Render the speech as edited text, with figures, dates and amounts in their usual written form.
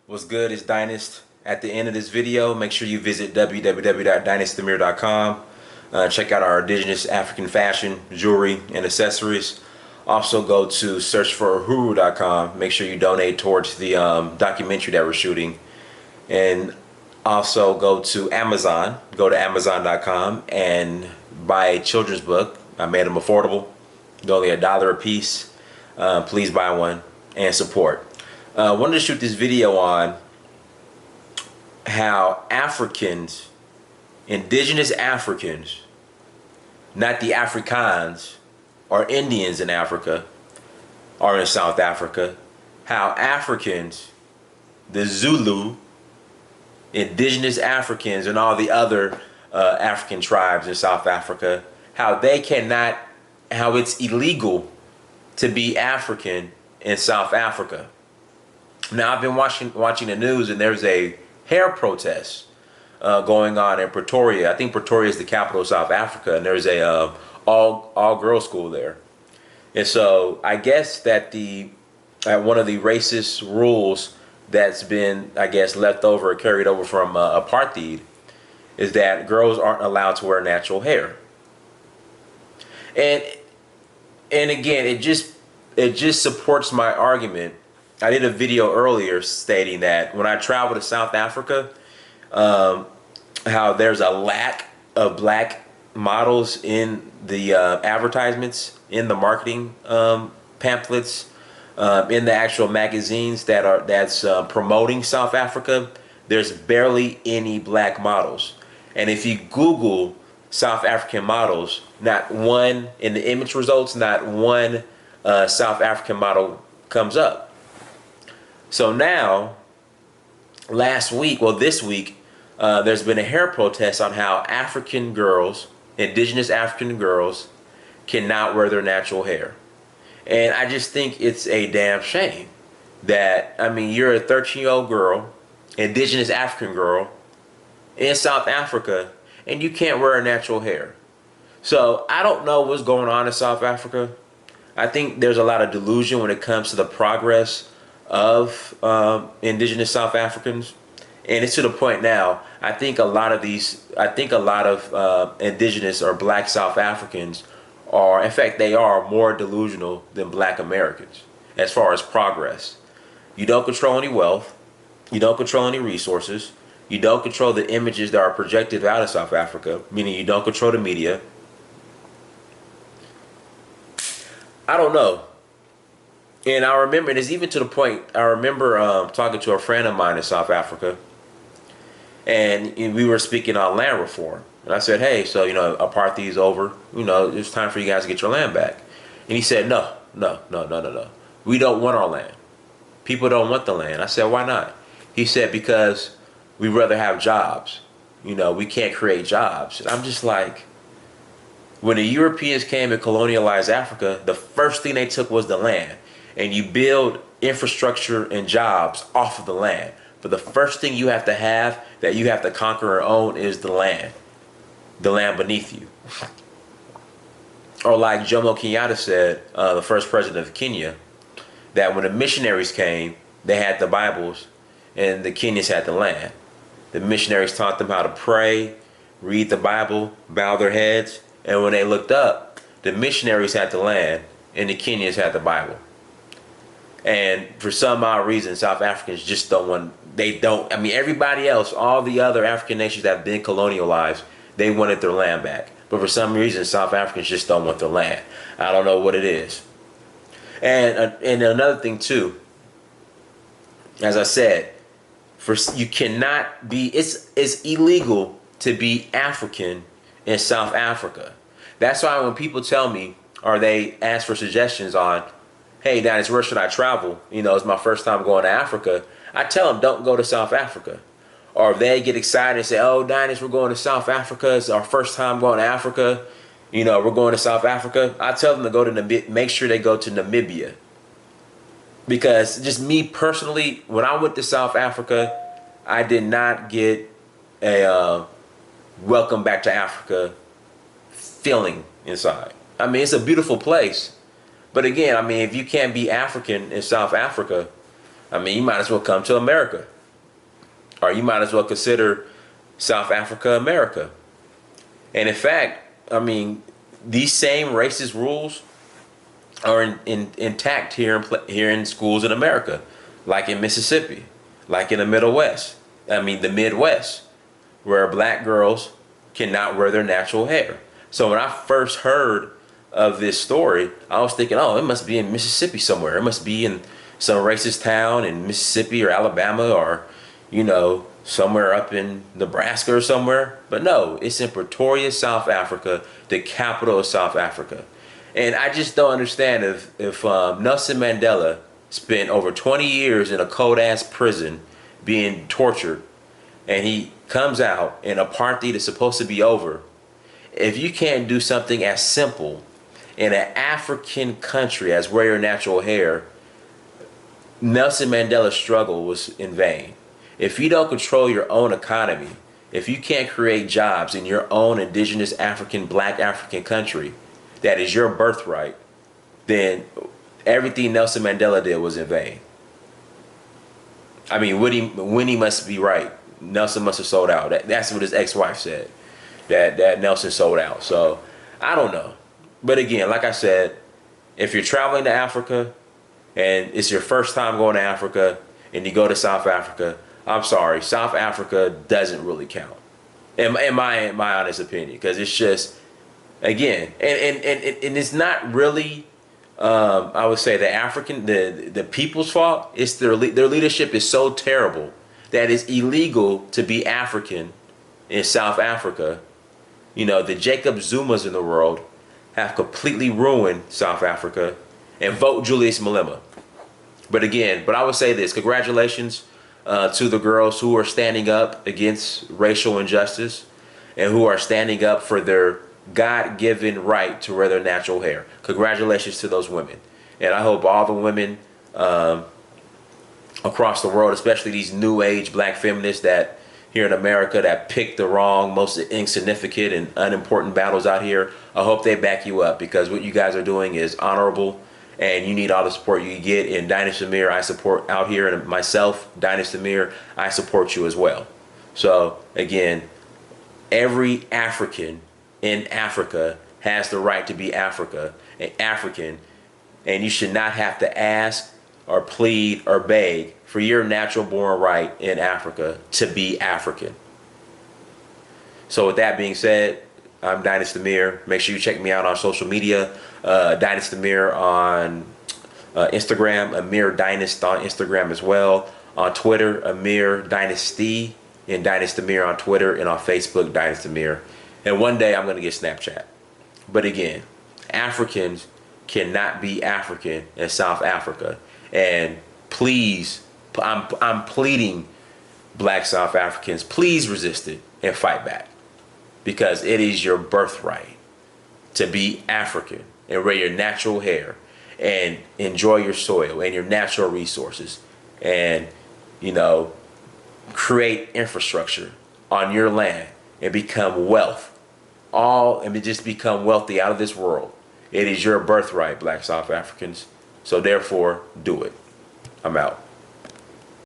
What's good? It's Dynast. At the end of this video, make sure you visit www.dynastamir.com. Check out our indigenous African fashion, jewelry, and accessories. Also go to searchforahuru.com. Make sure you donate towards the documentary that we're shooting. And also go to Amazon. Go to amazon.com and buy a children's book. I made them affordable. They're only $1 a piece. Please buy one and support. Wanted to shoot this video on how Africans, indigenous Africans, not the Afrikaans or Indians in Africa or in South Africa, how Africans, the Zulu, indigenous Africans, and all the other African tribes in South Africa, how it's illegal to be African in South Africa. Now, I've been watching the news, and there's a hair protest going on in Pretoria. I think Pretoria is the capital of South Africa, and there's a all girls school there. And so I guess that one of the racist rules that's been, I guess, left over or carried over from apartheid is that girls aren't allowed to wear natural hair. And again, it just supports my argument. I did a video earlier stating that when I travel to South Africa, how there's a lack of black models in the advertisements, in the marketing pamphlets, in the actual magazines that's promoting South Africa. There's barely any black models. And if you Google South African models, not one in the image results, not one South African model comes up. So now, this week, there's been a hair protest on how African girls, indigenous African girls, cannot wear their natural hair. And I just think it's a damn shame that, I mean, you're a 13-year-old girl, indigenous African girl, in South Africa, and you can't wear natural hair. So I don't know what's going on in South Africa. I think there's a lot of delusion when it comes to the progress of indigenous South Africans, and it's to the point now. I think a lot of indigenous or black South Africans are, in fact, they are more delusional than black Americans as far as progress. You don't control any wealth, you don't control any resources, you don't control the images that are projected out of South Africa, meaning you don't control the media. I don't know. And I remember, and it's even to the point, I remember talking to a friend of mine in South Africa, and we were speaking on land reform. And I said, hey, so, apartheid's over. It's time for you guys to get your land back. And he said, no. We don't want our land. People don't want the land. I said, why not? He said, because we'd rather have jobs. We can't create jobs. And I'm just like, when the Europeans came and colonialized Africa, the first thing they took was the land. And you build infrastructure and jobs off of the land. But the first thing you have to have, that you have to conquer or own, is the land beneath you. Or like Jomo Kenyatta said, the first president of Kenya, that when the missionaries came, they had the Bibles and the Kenyans had the land. The missionaries taught them how to pray, read the Bible, bow their heads, and when they looked up, the missionaries had the land and the Kenyans had the Bible. And for some odd reason, South Africans just don't want, I mean, everybody else, all the other African nations that have been colonialized, they wanted their land back. But for some reason, South Africans just don't want their land. I don't know what it is. And another thing too, as I said, you cannot be, it's illegal to be African in South Africa. That's why when people tell me, or they ask for suggestions on, hey, Dennis, where should I travel? It's my first time going to Africa. I tell them, don't go to South Africa. Or if they get excited and say, oh, Dennis, we're going to South Africa. It's our first time going to Africa. We're going to South Africa. I tell them to go to make sure they go to Namibia. Because just me personally, when I went to South Africa, I did not get a welcome back to Africa feeling inside. I mean, it's a beautiful place. But again, I mean, if you can't be African in South Africa, I mean, you might as well come to America. or you might as well consider South Africa America. And in fact, I mean, these same racist rules are intact here in schools in America, like in Mississippi, like in the Middle West. I mean, the Midwest, where black girls cannot wear their natural hair. So when I first heard of this story, I was thinking, oh, it must be in Mississippi somewhere. It must be in some racist town in Mississippi or Alabama, or, somewhere up in Nebraska or somewhere. But no, it's in Pretoria, South Africa, the capital of South Africa. And I just don't understand if Nelson Mandela spent over 20 years in a cold ass prison being tortured, and he comes out and apartheid is supposed to be over. If you can't do something as simple in an African country as wear your natural hair, Nelson Mandela's struggle was in vain. If you don't control your own economy, if you can't create jobs in your own indigenous African, black African country, that is your birthright, then everything Nelson Mandela did was in vain. I mean, Winnie must be right. Nelson must have sold out. That's what his ex-wife said, that Nelson sold out. So, I don't know. But again, like I said, if you're traveling to Africa and it's your first time going to Africa and you go to South Africa, I'm sorry, South Africa doesn't really count, in my honest opinion, because it's just, again, and it's not really, I would say, the people's fault. It's their leadership is so terrible that it's illegal to be African in South Africa. The Jacob Zumas in the world have completely ruined South Africa, and vote Julius Malema. But I would say this: congratulations to the girls who are standing up against racial injustice and who are standing up for their God-given right to wear their natural hair. Congratulations to those women. And I hope all the women across the world, especially these new age black feminists that here in America that pick the wrong, most insignificant and unimportant battles out here, I hope they back you up, because what you guys are doing is honorable, and you need all the support you get. And Dynasty Amir, I support out here, and myself, Dynasty Amir, I support you as well. So again, every African in Africa has the right to be African, and you should not have to ask or plead or beg for your natural born right in Africa to be African. So with that being said, I'm Dynasty Amir. Make sure you check me out on social media. Dynasty Amir on Instagram, Amir Dynasty on Instagram as well. On Twitter, Amir Dynasty, and Dynasty Amir on Twitter, and on Facebook, Dynasty Amir. And one day I'm going to get Snapchat. But again, Africans cannot be African in South Africa. And please, I'm pleading, black South Africans, please resist it and fight back. Because it is your birthright to be African and wear your natural hair and enjoy your soil and your natural resources, and create infrastructure on your land and become just become wealthy out of this world. It is your birthright, black South Africans. So therefore, do it. I'm out.